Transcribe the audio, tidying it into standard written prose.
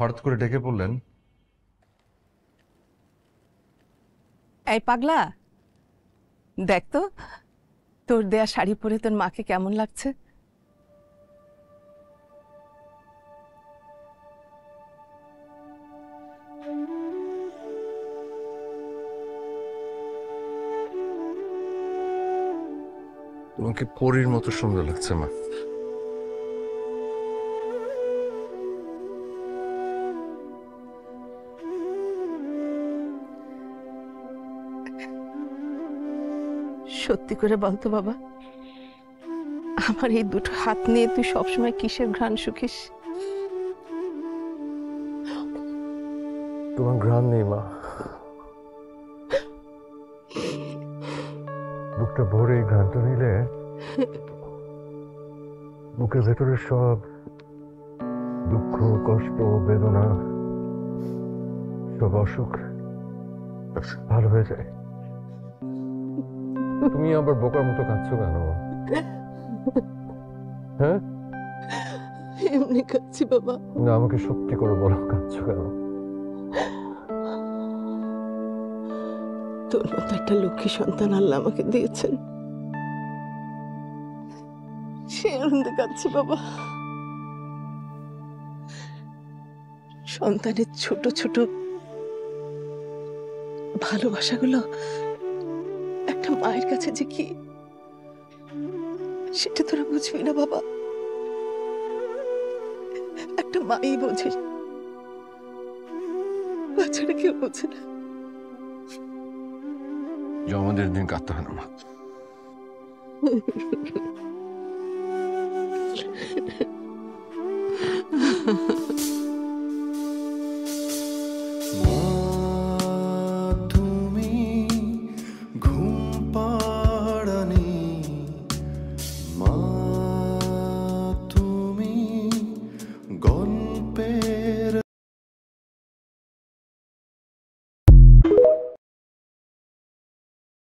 হঠাৎ করে ডেকে পড়লেন? এই পাগলা, দেখ তো তোর দেয়া শাড়ি পরে তোর মাকে কেমন লাগছে। তোমাকে পরীর মতো সুন্দর লাগছে মা। সত্যি করে বলতো বাবা, আমার এই দুটো হাত নিয়ে তুই সবসময় কিসের ঘ্রাণ শুকিস? তোমার ঘ্রাণ নেই মা, বুকটা ভরে এই ঘ্রাণটা নিলে বুকের ভেতরে সব দুঃখ, কষ্ট, বেদনা, সব অসুখ ভালো হয়ে যায়। তুমি আবার বোকার মতো কাঁদছো কেন? হ্যাঁ, এমনি কাঁদছি বাবা। না, আমাকে সত্যি করে বলো, কাঁদছো কেন? তোর মতো একটা লক্ষ্মী সন্তান আল্লাহ আমাকে দিয়েছেন, সে আনন্দে কাঁদছি বাবা। সন্তানের ছোট ছোট ভালোবাসাগুলো একটা মায়ের কাছে যে কি, সেটা তোরা বুঝবি না বাবা। একটা মাই বোঝে, বাচ্চাটা কেউ বোঝে না। জমাদের দিন কাঁদতে হয় না মা।